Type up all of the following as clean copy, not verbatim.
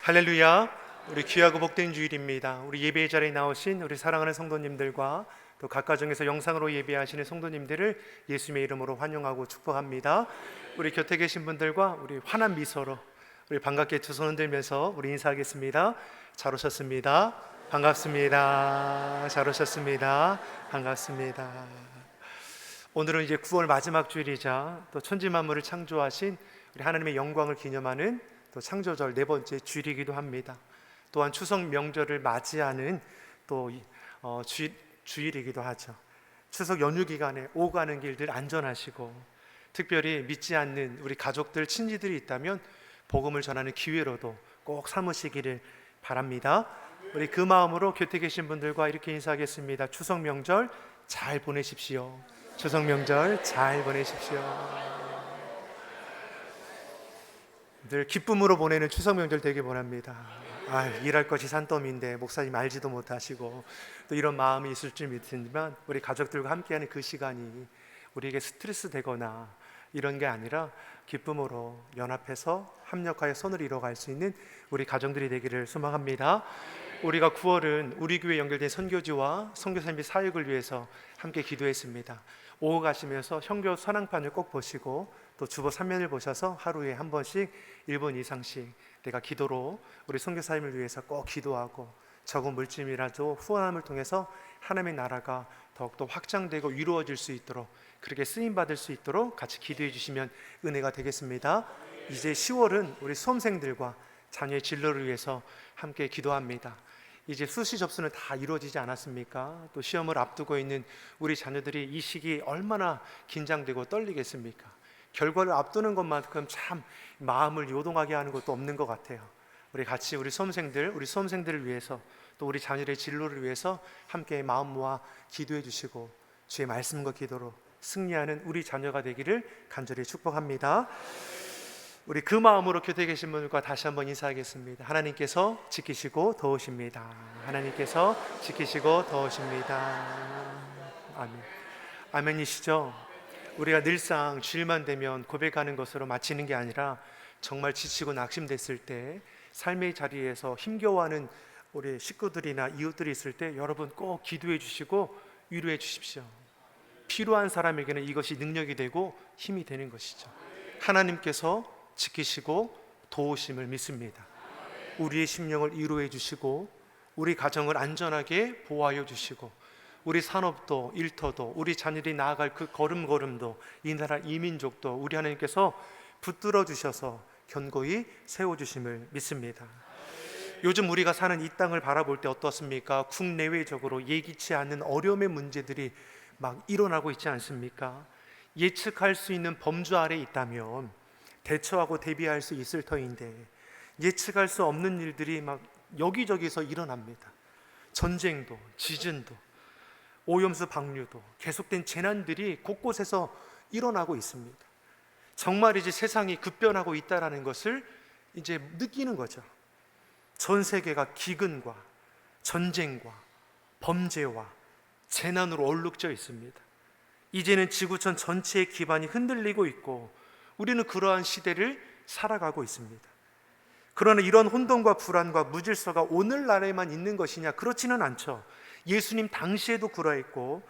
할렐루야. 우리 귀하고 복된 주일입니다. 우리 예배의 자리에 나오신 우리 사랑하는 성도님들과 또 각 가정에서 영상으로 예배하시는 성도님들을 예수님의 이름으로 환영하고 축복합니다. 우리 곁에 계신 분들과 우리 환한 미소로 우리 반갑게 두 손 흔들면서 우리 인사하겠습니다. 잘 오셨습니다. 반갑습니다. 잘 오셨습니다. 반갑습니다. 오늘은 이제 9월 마지막 주일이자 또 천지 만물을 창조하신 우리 하나님의 영광을 기념하는 또 창조절 네 번째 주일이기도 합니다. 또한 추석 명절을 맞이하는 또 주일이기도 하죠. 추석 연휴 기간에 오가는 길들 안전하시고, 특별히 믿지 않는 우리 가족들, 친지들이 있다면 복음을 전하는 기회로도 꼭 삼으시기를 바랍니다. 우리 그 마음으로 곁에 계신 분들과 이렇게 인사하겠습니다. 추석 명절 잘 보내십시오. 추석 명절 잘 보내십시오. 늘 기쁨으로 보내는 추석 명절 되길 원합니다. 일할 것이 산더미인데 목사님 알지도 못하시고 또 이런 마음이 있을 줄 믿지만, 우리 가족들과 함께하는 그 시간이 우리에게 스트레스 되거나 이런 게 아니라 기쁨으로 연합해서 합력하여 선을 이뤄갈 수 있는 우리 가정들이 되기를 소망합니다. 우리가 9월은 우리 교회 연결된 선교지와 선교사 및 사역을 위해서 함께 기도했습니다. 오후 가시면서 현교 선앙판을 꼭 보시고 또 주보 3면을 보셔서 하루에 한 번씩 1분 이상씩 내가 기도로 우리 선교사님을 위해서 꼭 기도하고, 적은 물짐이라도 후원함을 통해서 하나님의 나라가 더욱더 확장되고 이루어질 수 있도록, 그렇게 쓰임받을 수 있도록 같이 기도해 주시면 은혜가 되겠습니다. 이제 10월은 우리 수험생들과 자녀의 진로를 위해서 함께 기도합니다. 이제 수시 접수는 다 이루어지지 않았습니까? 또 시험을 앞두고 있는 우리 자녀들이 이 시기 얼마나 긴장되고 떨리겠습니까? 결과를 앞두는 것만큼 참 마음을 요동하게 하는 것도 없는 것 같아요. 우리 같이 우리 수험생들을 위해서 또 우리 자녀의 진로를 위해서 함께 마음 모아 기도해 주시고, 주의 말씀과 기도로 승리하는 우리 자녀가 되기를 간절히 축복합니다. 우리 그 마음으로 곁에 계신 분들과 다시 한번 인사하겠습니다. 하나님께서 지키시고 도우십니다. 하나님께서 지키시고 도우십니다. 아멘. 아멘이시죠? 우리가 늘상 주일만 되면 고백하는 것으로 마치는 게 아니라 정말 지치고 낙심됐을 때, 삶의 자리에서 힘겨워하는 우리 식구들이나 이웃들이 있을 때 여러분 꼭 기도해 주시고 위로해 주십시오. 필요한 사람에게는 이것이 능력이 되고 힘이 되는 것이죠. 하나님께서 지키시고 도우심을 믿습니다. 우리의 심령을 위로해 주시고, 우리 가정을 안전하게 보호하여 주시고, 우리 산업도 일터도 우리 자녀들이 나아갈 그 걸음걸음도 이 나라 이민족도 우리 하나님께서 붙들어 주셔서 견고히 세워주심을 믿습니다. 요즘 우리가 사는 이 땅을 바라볼 때 어떻습니까? 국내외적으로 예기치 않은 어려움의 문제들이 막 일어나고 있지 않습니까? 예측할 수 있는 범주 아래 있다면 대처하고 대비할 수 있을 터인데, 예측할 수 없는 일들이 막 여기저기서 일어납니다. 전쟁도, 지진도, 오염수 방류도, 계속된 재난들이 곳곳에서 일어나고 있습니다. 정말이지 세상이 급변하고 있다는 것을 이제 느끼는 거죠. 전 세계가 기근과 전쟁과 범죄와 재난으로 얼룩져 있습니다. 이제는 지구촌 전체의 기반이 흔들리고 있고, 우리는 그러한 시대를 살아가고 있습니다. 그러나 이런 혼돈과 불안과 무질서가 오늘날에만 있는 것이냐? 그렇지는 않죠. 예수님 당시에도 그러했고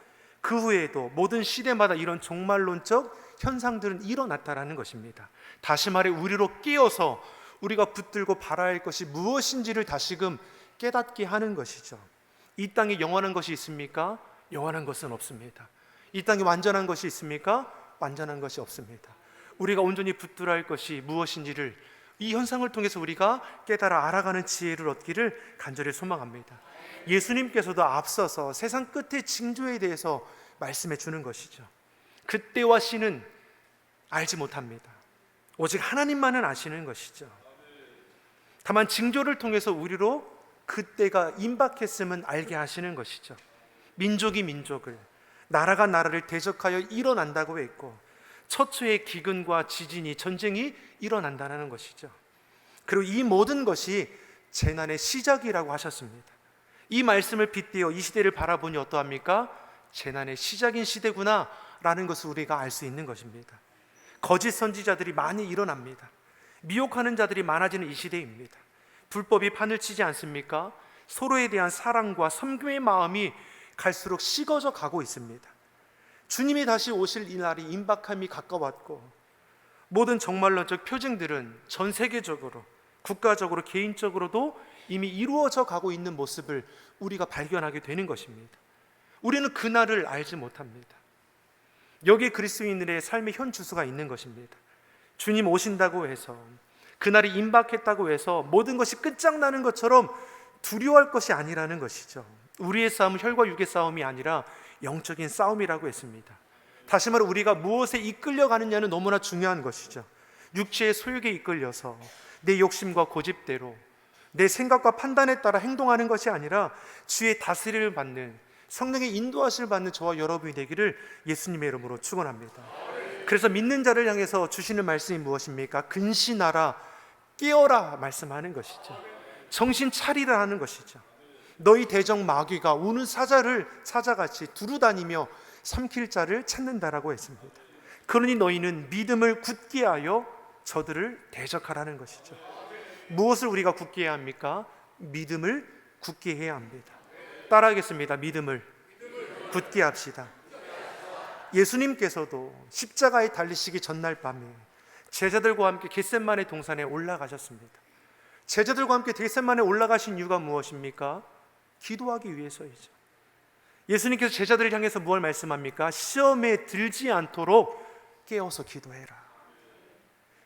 그 후에도 모든 시대마다 이런 종말론적 현상들은 일어났다라는 것입니다. 다시 말해 우리로 깨어서 우리가 붙들고 바라야 할 것이 무엇인지를 다시금 깨닫게 하는 것이죠. 이 땅에 영원한 것이 있습니까? 영원한 것은 없습니다. 이 땅에 완전한 것이 있습니까? 완전한 것이 없습니다. 우리가 온전히 붙들어야 할 것이 무엇인지를 이 현상을 통해서 우리가 깨달아 알아가는 지혜를 얻기를 간절히 소망합니다. 예수님께서도 앞서서 세상 끝의 징조에 대해서 말씀해 주는 것이죠. 그때와 시는 알지 못합니다. 오직 하나님만은 아시는 것이죠. 다만 징조를 통해서 우리로 그때가 임박했음은 알게 하시는 것이죠. 민족이 민족을, 나라가 나라를 대적하여 일어난다고 했고, 처처의 기근과 지진이, 전쟁이 일어난다는 것이죠. 그리고 이 모든 것이 재난의 시작이라고 하셨습니다. 이 말씀을 빗대어 이 시대를 바라보니 어떠합니까? 재난의 시작인 시대구나 라는 것을 우리가 알 수 있는 것입니다. 거짓 선지자들이 많이 일어납니다. 미혹하는 자들이 많아지는 이 시대입니다. 불법이 판을 치지 않습니까? 서로에 대한 사랑과 섬김의 마음이 갈수록 식어져 가고 있습니다. 주님이 다시 오실 이 날이 임박함이 가까웠고, 모든 종말론적 표징들은 전 세계적으로, 국가적으로, 개인적으로도 이미 이루어져 가고 있는 모습을 우리가 발견하게 되는 것입니다. 우리는 그날을 알지 못합니다. 여기에 그리스도인들의 삶의 현 주소가 있는 것입니다. 주님 오신다고 해서, 그날이 임박했다고 해서 모든 것이 끝장나는 것처럼 두려워할 것이 아니라는 것이죠. 우리의 싸움은 혈과 육의 싸움이 아니라 영적인 싸움이라고 했습니다. 다시 말해 우리가 무엇에 이끌려가느냐는 너무나 중요한 것이죠. 육체의 소욕에 이끌려서 내 욕심과 고집대로 내 생각과 판단에 따라 행동하는 것이 아니라 주의 다스림을 받는, 성령의 인도하심을 받는 저와 여러분이 되기를 예수님의 이름으로 축원합니다. 그래서 믿는 자를 향해서 주시는 말씀이 무엇입니까? 근신하라, 깨어라 말씀하는 것이죠. 정신 차리라 하는 것이죠. 너희 대적 마귀가 우는 사자를 사자같이 두루다니며 삼킬 자를 찾는다라고 했습니다. 그러니 너희는 믿음을 굳게 하여 저들을 대적하라는 것이죠. 무엇을 우리가 굳게 해야 합니까? 믿음을 굳게 해야 합니다. 따라하겠습니다. 믿음을 굳게 합시다. 예수님께서도 십자가에 달리시기 전날 밤에 제자들과 함께 겟셋마네 동산에 올라가셨습니다. 제자들과 함께 겟셋마네 올라가신 이유가 무엇입니까? 기도하기 위해서이죠. 예수님께서 제자들을 향해서 무엇을 말씀합니까? 시험에 들지 않도록 깨어서 기도해라.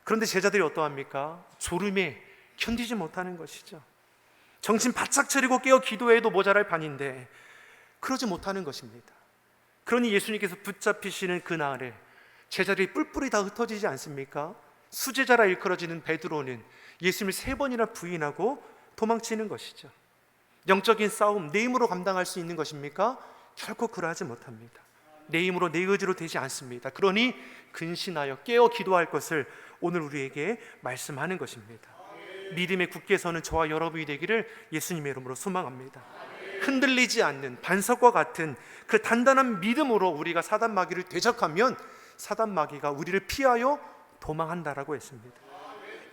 그런데 제자들이 어떠합니까? 졸음에 견디지 못하는 것이죠. 정신 바짝 차리고 깨어 기도해도 모자랄 판인데 그러지 못하는 것입니다. 그러니 예수님께서 붙잡히시는 그날에 제자들이 뿔뿔이 다 흩어지지 않습니까? 수제자라 일컬어지는 베드로는 예수님을 3번이나 부인하고 도망치는 것이죠. 영적인 싸움 내 힘으로 감당할 수 있는 것입니까? 결코 그러하지 못합니다. 내 힘으로 내 의지로 되지 않습니다. 그러니 근신하여 깨어 기도할 것을 오늘 우리에게 말씀하는 것입니다. 믿음에 굳게 서는 저와 여러분이 되기를 예수님의 이름으로 소망합니다. 흔들리지 않는 반석과 같은 그 단단한 믿음으로 우리가 사단 마귀를 대적하면 사단 마귀가 우리를 피하여 도망한다라고 했습니다.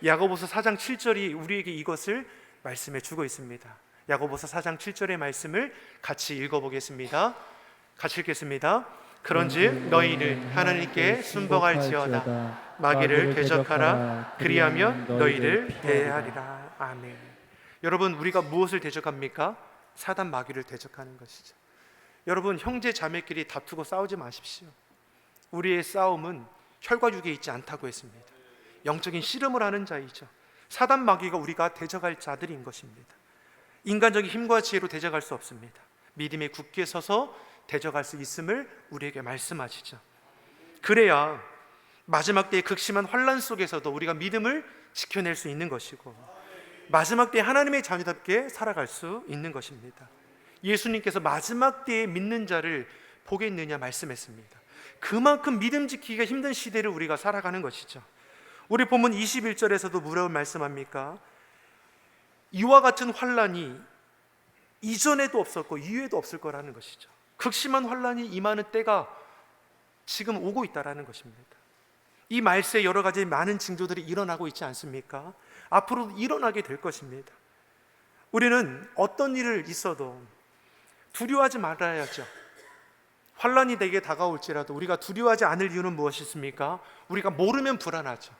야고보서 4장 7절이 우리에게 이것을 말씀해 주고 있습니다. 야고보서 4장 7절의 말씀을 같이 읽어보겠습니다. 같이 읽겠습니다. 그런즉 너희는 하나님께 순종할지어다 마귀를 대적하라 그리하면 너희를 대하리라. 아멘. 여러분, 우리가 무엇을 대적합니까? 사단 마귀를 대적하는 것이죠. 여러분, 형제 자매끼리 다투고 싸우지 마십시오. 우리의 싸움은 혈과 육에 있지 않다고 했습니다. 영적인 씨름을 하는 자이죠. 사단 마귀가 우리가 대적할 자들인 것입니다. 인간적인 힘과 지혜로 대적할 수 없습니다. 믿음에 굳게 서서 대적할 수 있음을 우리에게 말씀하시죠. 그래야 마지막 때의 극심한 환난 속에서도 우리가 믿음을 지켜낼 수 있는 것이고 마지막 때에 하나님의 자녀답게 살아갈 수 있는 것입니다. 예수님께서 마지막 때에 믿는 자를 보겠느냐 말씀했습니다. 그만큼 믿음 지키기가 힘든 시대를 우리가 살아가는 것이죠. 우리 본문 21절에서도 무엇을 말씀합니까? 이와 같은 환난이 이전에도 없었고 이후에도 없을 거라는 것이죠. 극심한 환난이 임하는 때가 지금 오고 있다라는 것입니다. 이 말세에 여러 가지 많은 징조들이 일어나고 있지 않습니까? 앞으로 일어나게 될 것입니다. 우리는 어떤 일을 있어도 두려워하지 말아야죠. 환난이 내게 다가올지라도 우리가 두려워하지 않을 이유는 무엇이 있습니까? 우리가 모르면 불안하죠.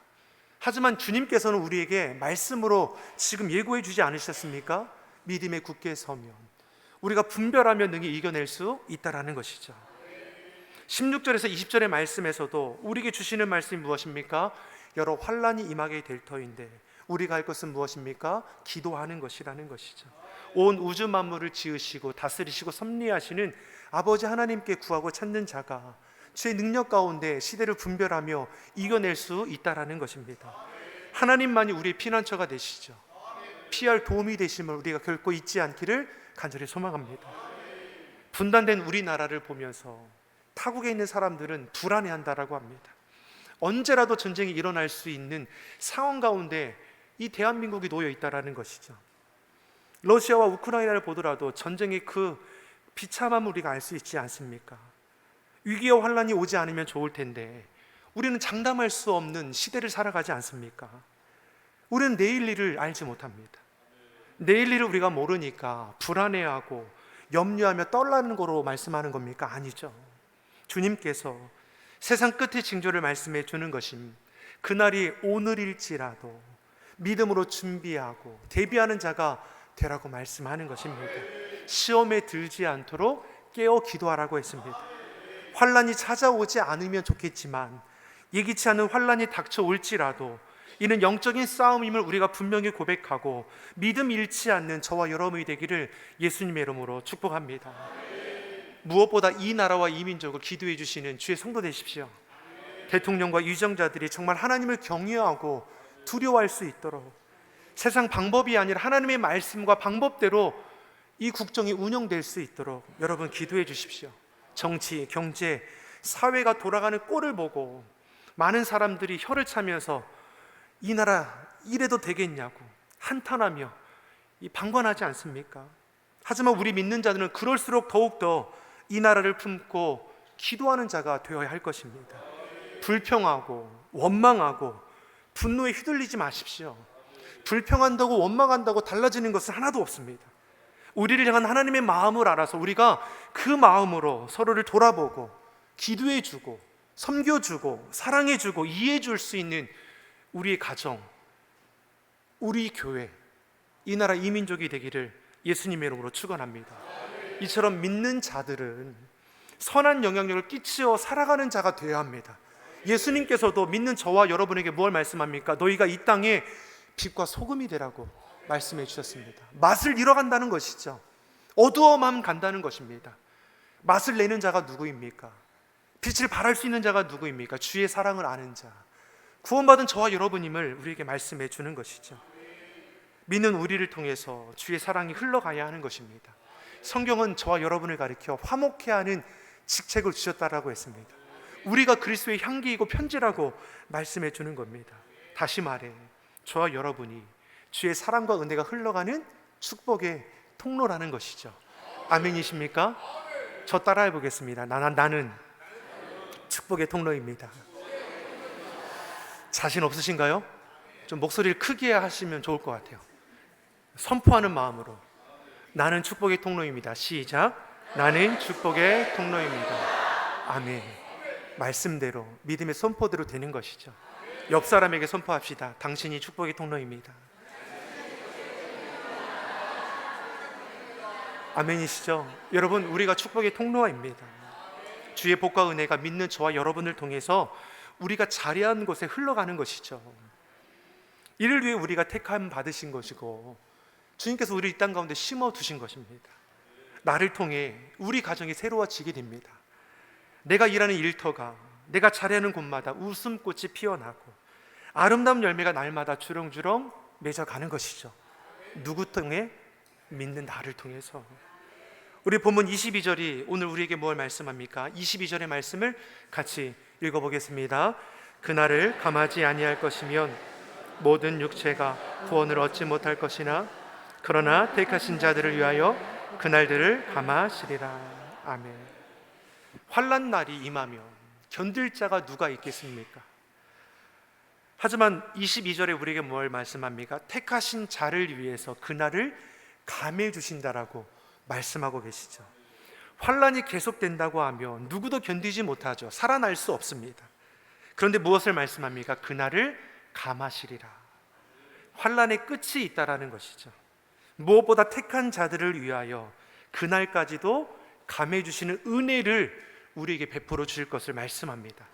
하지만 주님께서는 우리에게 말씀으로 지금 예고해 주지 않으셨습니까? 믿음에 굳게 서면 우리가 분별하며 능히 이겨낼 수 있다라는 것이죠. 16절에서 20절의 말씀에서도 우리에게 주시는 말씀이 무엇입니까? 여러 환난이 임하게 될 터인데 우리가 할 것은 무엇입니까? 기도하는 것이라는 것이죠. 온 우주 만물을 지으시고 다스리시고 섭리하시는 아버지 하나님께 구하고 찾는 자가 주의 능력 가운데 시대를 분별하며 이겨낼 수 있다라는 것입니다. 하나님만이 우리의 피난처가 되시죠. 피할 도움이 되심을 우리가 결코 잊지 않기를 간절히 소망합니다. 분단된 우리나라를 보면서 타국에 있는 사람들은 불안해한다라고 합니다. 언제라도 전쟁이 일어날 수 있는 상황 가운데 이 대한민국이 놓여 있다라는 것이죠. 러시아와 우크라이나를 보더라도 전쟁의 그 비참함을 우리가 알 수 있지 않습니까? 위기와 환란이 오지 않으면 좋을 텐데 우리는 장담할 수 없는 시대를 살아가지 않습니까? 우리는 내일 일을 알지 못합니다. 내일 일을 우리가 모르니까 불안해하고 염려하며 떨라는 거로 말씀하는 겁니까? 아니죠. 주님께서 세상 끝의 징조를 말씀해 주는 것입니다. 그날이 오늘일지라도 믿음으로 준비하고 대비하는 자가 되라고 말씀하는 것입니다. 시험에 들지 않도록 깨어 기도하라고 했습니다. 환난이 찾아오지 않으면 좋겠지만 예기치 않은 환난이 닥쳐올지라도 이는 영적인 싸움임을 우리가 분명히 고백하고 믿음 잃지 않는 저와 여러분이 되기를 예수님의 이름으로 축복합니다. 무엇보다 이 나라와 이 민족을 기도해 주시는 주의 성도 되십시오. 대통령과 유정자들이 정말 하나님을 경외하고 두려워할 수 있도록 세상 방법이 아니라 하나님의 말씀과 방법대로 이 국정이 운영될 수 있도록 여러분 기도해 주십시오. 정치, 경제, 사회가 돌아가는 꼴을 보고 많은 사람들이 혀를 차면서 이 나라 이래도 되겠냐고 한탄하며 방관하지 않습니까? 하지만 우리 믿는 자들은 그럴수록 더욱더 이 나라를 품고 기도하는 자가 되어야 할 것입니다. 불평하고 원망하고 분노에 휘둘리지 마십시오. 불평한다고 원망한다고 달라지는 것은 하나도 없습니다. 우리를 향한 하나님의 마음을 알아서 우리가 그 마음으로 서로를 돌아보고 기도해주고 섬겨주고 사랑해주고 이해해줄 수 있는 우리의 가정, 우리 교회, 이 나라 이 민족이 되기를 예수님의 이름으로 축원합니다. 이처럼 믿는 자들은 선한 영향력을 끼치어 살아가는 자가 되어야 합니다. 예수님께서도 믿는 저와 여러분에게 뭘 말씀합니까? 너희가 이 땅에 빛과 소금이 되라고 말씀해 주셨습니다. 맛을 잃어간다는 것이죠. 어두워만 간다는 것입니다. 맛을 내는 자가 누구입니까? 빛을 발할 수 있는 자가 누구입니까? 주의 사랑을 아는 자, 구원받은 저와 여러분임을 우리에게 말씀해 주는 것이죠. 믿는 우리를 통해서 주의 사랑이 흘러가야 하는 것입니다. 성경은 저와 여러분을 가리켜 화목해 하는 직책을 주셨다라고 했습니다. 우리가 그리스도의 향기이고 편지라고 말씀해 주는 겁니다. 다시 말해 저와 여러분이 주의 사랑과 은혜가 흘러가는 축복의 통로라는 것이죠. 아멘이십니까? 저 따라해 보겠습니다. 나는 축복의 통로입니다. 자신 없으신가요? 좀 목소리를 크게 하시면 좋을 것 같아요. 선포하는 마음으로 나는 축복의 통로입니다. 시작. 나는 축복의 통로입니다. 아멘. 말씀대로 믿음의 선포대로 되는 것이죠. 옆 사람에게 선포합시다. 당신이 축복의 통로입니다. 아멘이시죠? 여러분, 우리가 축복의 통로입니다. 주의 복과 은혜가 믿는 저와 여러분을 통해서 우리가 자리한 곳에 흘러가는 것이죠. 이를 위해 우리가 택함 받으신 것이고 주님께서 우리를 이 땅 가운데 심어두신 것입니다. 나를 통해 우리 가정이 새로워지게 됩니다. 내가 일하는 일터가, 내가 자리하는 곳마다 웃음꽃이 피어나고 아름다운 열매가 날마다 주렁주렁 맺어가는 것이죠. 누구 통해? 믿는 나를 통해서. 우리 본문 22절이 오늘 우리에게 뭘 말씀합니까? 22절의 말씀을 같이 읽어보겠습니다. 그날을 감하지 아니할 것이면 모든 육체가 구원을 얻지 못할 것이나 그러나 택하신 자들을 위하여 그날들을 감하시리라. 아멘. 환난 날이 임하면 견딜 자가 누가 있겠습니까? 하지만 22절에 우리에게 뭘 말씀합니까? 택하신 자를 위해서 그날을 감해 주신다라고 말씀하고 계시죠. 환난이 계속된다고 하면 누구도 견디지 못하죠. 살아날 수 없습니다. 그런데 무엇을 말씀합니까? 그날을 감하시리라. 환난의 끝이 있다라는 것이죠. 무엇보다 택한 자들을 위하여 그날까지도 감해 주시는 은혜를 우리에게 베풀어 주실 것을 말씀합니다.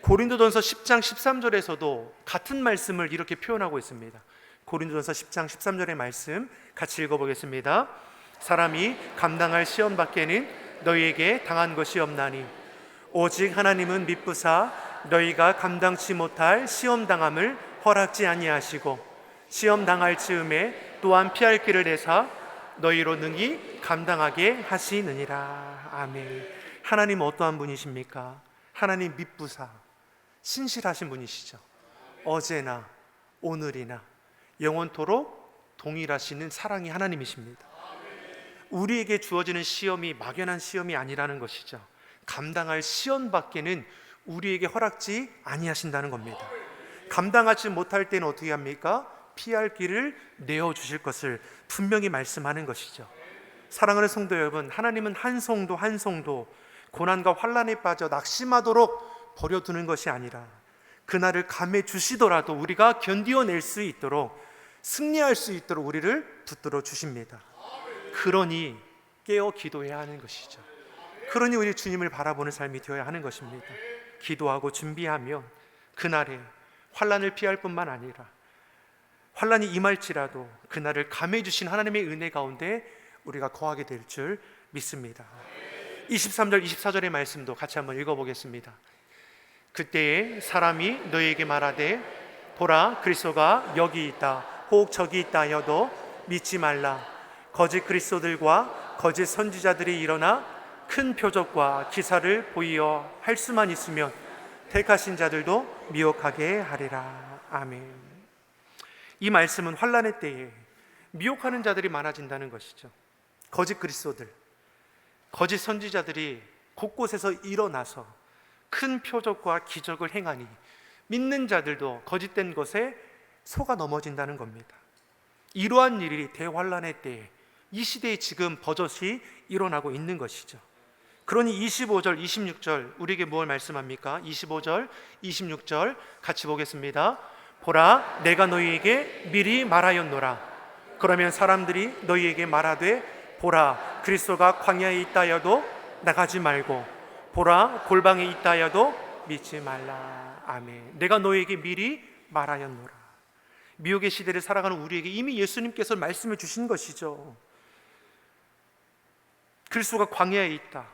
고린도전서 10장 13절에서도 같은 말씀을 이렇게 표현하고 있습니다. 고린도전서 10장 13절의 말씀 같이 읽어보겠습니다. 사람이 감당할 시험 밖에는 너희에게 당한 것이 없나니 오직 하나님은 미쁘사 너희가 감당치 못할 시험 당함을 허락지 아니하시고 시험 당할 즈음에 또한 피할 길을 내사 너희로 능히 감당하게 하시느니라. 아멘. 하나님 어떠한 분이십니까? 하나님 미쁘사 신실하신 분이시죠. 어제나 오늘이나 영원토록 동일하시는 사랑이 하나님이십니다. 우리에게 주어지는 시험이 막연한 시험이 아니라는 것이죠. 감당할 시험 밖에는 우리에게 허락지 아니하신다는 겁니다. 감당하지 못할 때는 어떻게 합니까? 피할 길을 내어주실 것을 분명히 말씀하는 것이죠. 사랑하는 성도 여러분, 하나님은 한 성도 한 성도 고난과 환난에 빠져 낙심하도록 버려두는 것이 아니라 그날을 감해 주시더라도 우리가 견디어낼 수 있도록, 승리할 수 있도록 우리를 붙들어 주십니다. 그러니 깨어 기도해야 하는 것이죠. 그러니 우리 주님을 바라보는 삶이 되어야 하는 것입니다. 기도하고 준비하면 그날에 환난을 피할 뿐만 아니라 환난이 임할지라도 그날을 감해 주신 하나님의 은혜 가운데 우리가 거하게 될 줄 믿습니다. 23절 24절의 말씀도 같이 한번 읽어보겠습니다. 그때에 사람이 너희에게 말하되 보라 그리스도가 여기 있다 혹 저기 있다 하여도 믿지 말라. 거짓 그리스도들과 거짓 선지자들이 일어나 큰 표적과 기사를 보이어 할 수만 있으면 택하신 자들도 미혹하게 하리라. 아멘. 이 말씀은 환난의 때에 미혹하는 자들이 많아진다는 것이죠. 거짓 그리스도들, 거짓 선지자들이 곳곳에서 일어나서 큰 표적과 기적을 행하니 믿는 자들도 거짓된 것에 속아 넘어진다는 겁니다. 이러한 일이 대환난의 때에 이 시대에 지금 버젓이 일어나고 있는 것이죠. 그러니 25절, 26절 우리에게 무엇을 말씀합니까? 25절, 26절 같이 보겠습니다. 보라 내가 너희에게 미리 말하였노라. 그러면 사람들이 너희에게 말하되 보라 그리스도가 광야에 있다 하여도 나가지 말고 보라 골방에 있다 하여도 믿지 말라. 아멘. 내가 너희에게 미리 말하였노라. 미혹의 시대를 살아가는 우리에게 이미 예수님께서 말씀해 주신 것이죠. 그리스도가 광야에 있다,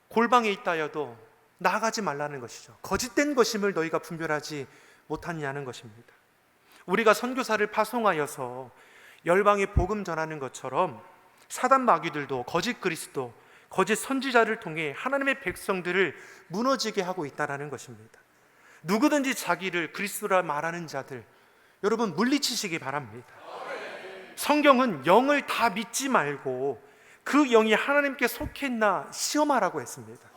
골방에 있다 하여도 나아가지 말라는 것이죠. 거짓된 것임을 너희가 분별하지 못하느냐는 것입니다. 우리가 선교사를 파송하여서 열방에 복음 전하는 것처럼 사단 마귀들도 거짓 그리스도, 거짓 선지자를 통해 하나님의 백성들을 무너지게 하고 있다는 것입니다. 누구든지 자기를 그리스도라 말하는 자들, 여러분 물리치시기 바랍니다. 성경은 영을 다 믿지 말고 그 영이 하나님께 속했나 시험하라고 했습니다.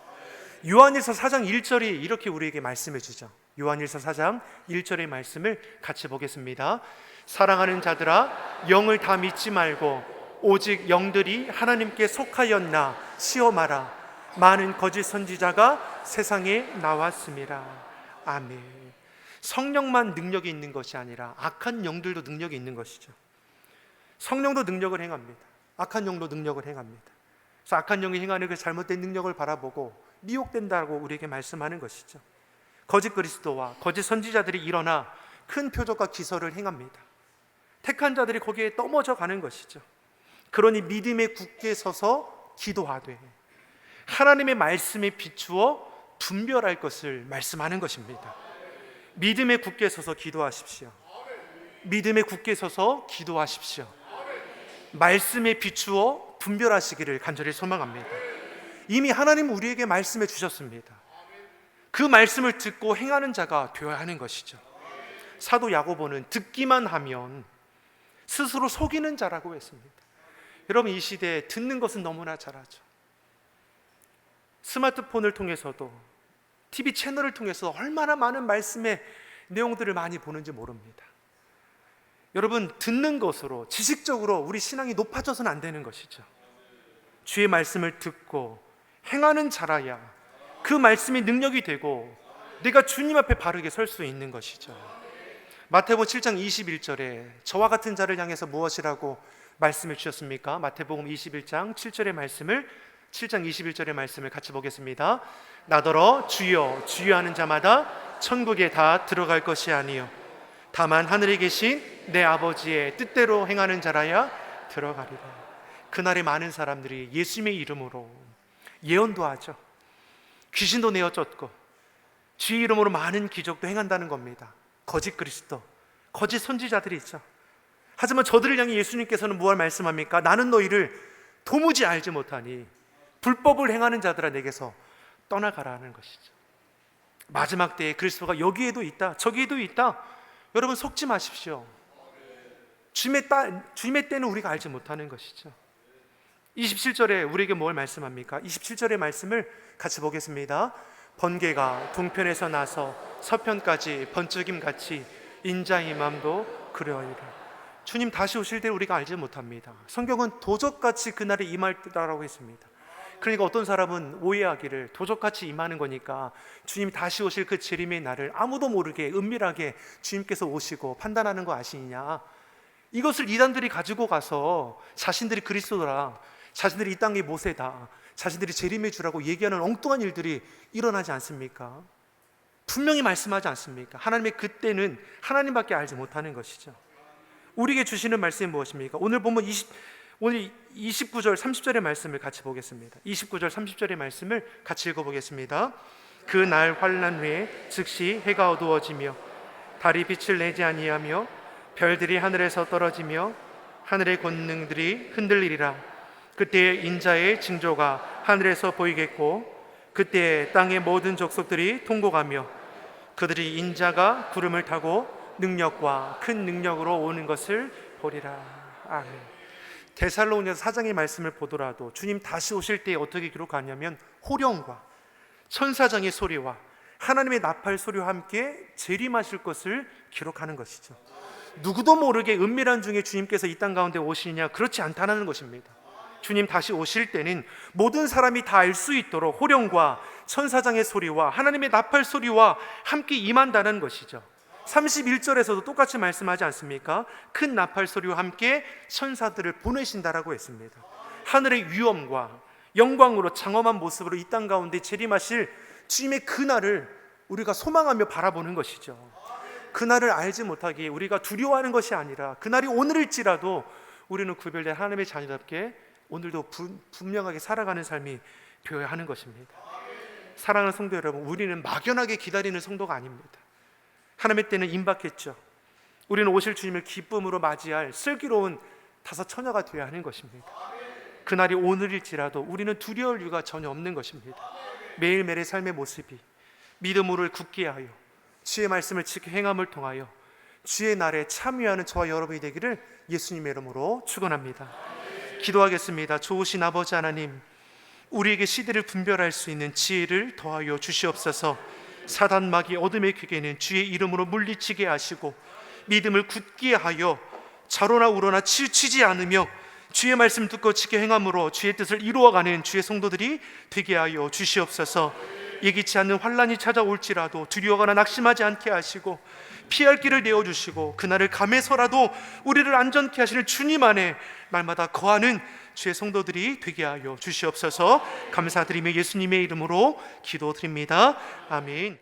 요한일서 4장 1절이 이렇게 우리에게 말씀해 주죠. 요한일서 4장 1절의 말씀을 같이 보겠습니다. 사랑하는 자들아 영을 다 믿지 말고 오직 영들이 하나님께 속하였나 시험하라. 많은 거짓 선지자가 세상에 나왔습니다. 아멘. 성령만 능력이 있는 것이 아니라 악한 영들도 능력이 있는 것이죠. 성령도 능력을 행합니다. 악한 영도 능력을 행합니다. 그래서 악한 영이 행하는 그 잘못된 능력을 바라보고 미혹된다고 우리에게 말씀하는 것이죠. 거짓 그리스도와 거짓 선지자들이 일어나 큰 표적과 기사를 행합니다. 택한 자들이 거기에 떠머져 가는 것이죠. 그러니 믿음에 굳게 서서 기도하되 하나님의 말씀에 비추어 분별할 것을 말씀하는 것입니다. 믿음에 굳게 서서 기도하십시오. 믿음에 굳게 서서 기도하십시오. 말씀에 비추어 분별하시기를 간절히 소망합니다. 이미 하나님은 우리에게 말씀해 주셨습니다. 그 말씀을 듣고 행하는 자가 되어야 하는 것이죠. 사도 야고보는 듣기만 하면 스스로 속이는 자라고 했습니다. 여러분 이 시대에 듣는 것은 너무나 잘하죠. 스마트폰을 통해서도 TV 채널을 통해서 얼마나 많은 말씀의 내용들을 많이 보는지 모릅니다. 여러분 듣는 것으로 지식적으로 우리 신앙이 높아져서는 안 되는 것이죠. 주의 말씀을 듣고 행하는 자라야 그 말씀이 능력이 되고 내가 주님 앞에 바르게 설 수 있는 것이죠. 마태복음 7장 21절에 저와 같은 자를 향해서 무엇이라고 말씀해 주셨습니까? 마태복음 21장 7절의 말씀을 7장 21절의 말씀을 같이 보겠습니다. 나더러 주여 주여 하는 자마다 천국에 다 들어갈 것이 아니요 다만 하늘에 계신 내 아버지의 뜻대로 행하는 자라야 들어가리라. 그날에 많은 사람들이 예수님의 이름으로 예언도 하죠. 귀신도 내어 쫓고 주의 이름으로 많은 기적도 행한다는 겁니다. 거짓 그리스도, 거짓 선지자들이 있죠. 하지만 저들을 향해 예수님께서는 무엇을 말씀합니까? 나는 너희를 도무지 알지 못하니 불법을 행하는 자들아 내게서 떠나가라는 것이죠. 마지막 때에 그리스도가 여기에도 있다 저기에도 있다. 여러분 속지 마십시오. 주님의 때는 우리가 알지 못하는 것이죠. 27절에 우리에게 뭘 말씀합니까? 27절의 말씀을 같이 보겠습니다. 번개가 동편에서 나서 서편까지 번쩍임같이 인자의 맘도 그러하리라. 주님 다시 오실 때 우리가 알지 못합니다. 성경은 도적같이 그날이 임할 때라고 했습니다. 그러니까 어떤 사람은 오해하기를 도적같이 임하는 거니까 주님 다시 오실 그 재림의 날을 아무도 모르게 은밀하게 주님께서 오시고 판단하는 거 아시느냐, 이것을 이단들이 가지고 가서 자신들이 그리스도라, 자신들이 이 땅의 모세다, 자신들이 재림의 주라고 얘기하는 엉뚱한 일들이 일어나지 않습니까? 분명히 말씀하지 않습니까? 하나님의 그때는 하나님밖에 알지 못하는 것이죠. 우리에게 주시는 말씀이 무엇입니까? 오늘 보면 29절 30절의 말씀을 같이 보겠습니다. 29절 30절의 말씀을 같이 읽어보겠습니다. 그 날 환난 후에 즉시 해가 어두워지며 달이 빛을 내지 아니하며 별들이 하늘에서 떨어지며 하늘의 권능들이 흔들리리라. 그때 인자의 징조가 하늘에서 보이겠고 그때 땅의 모든 족속들이 통곡하며 그들이 인자가 구름을 타고 능력과 큰 능력으로 오는 것을 보리라. 아멘. 데살로니가서 4장의 말씀을 보더라도 주님 다시 오실 때 어떻게 기록하냐면 호령과 천사장의 소리와 하나님의 나팔 소리와 함께 재림하실 것을 기록하는 것이죠. 누구도 모르게 은밀한 중에 주님께서 이 땅 가운데 오시느냐? 그렇지 않다는 것입니다. 주님 다시 오실 때는 모든 사람이 다 알 수 있도록 호령과 천사장의 소리와 하나님의 나팔 소리와 함께 임한다는 것이죠. 31절에서도 똑같이 말씀하지 않습니까? 큰 나팔 소리와 함께 천사들을 보내신다라고 했습니다. 하늘의 위엄과 영광으로 장엄한 모습으로 이 땅 가운데 재림하실 주님의 그날을 우리가 소망하며 바라보는 것이죠. 그날을 알지 못하기에 우리가 두려워하는 것이 아니라 그날이 오늘일지라도 우리는 구별된 하나님의 자녀답게 오늘도 분명하게 살아가는 삶이 되어야 하는 것입니다. 사랑하는 성도 여러분, 우리는 막연하게 기다리는 성도가 아닙니다. 하나님의 때는 임박했죠. 우리는 오실 주님을 기쁨으로 맞이할 슬기로운 다섯 처녀가 되어야 하는 것입니다. 그날이 오늘일지라도 우리는 두려울 이유가 전혀 없는 것입니다. 매일매일의 삶의 모습이 믿음으로 굳게 하여 주의 말씀을 지켜 행함을 통하여 주의 날에 참여하는 저와 여러분이 되기를 예수님의 이름으로 축원합니다. 기도하겠습니다. 좋으신 아버지 하나님, 우리에게 시대를 분별할 수 있는 지혜를 더하여 주시옵소서. 사단 마귀 어둠의 괴계는 주의 이름으로 물리치게 하시고 믿음을 굳게 하여 좌로나 우로나 치우치지 않으며 주의 말씀 듣고 지켜 행함으로 주의 뜻을 이루어가는 주의 성도들이 되게 하여 주시옵소서. 예기치 않는 환난이 찾아올지라도 두려워하거나 낙심하지 않게 하시고 피할 길을 내어주시고 그날을 감해서라도 우리를 안전케 하시는 주님 안에 날마다 거하는 주의 성도들이 되게 하여 주시옵소서. 감사드리며 예수님의 이름으로 기도드립니다. 아멘.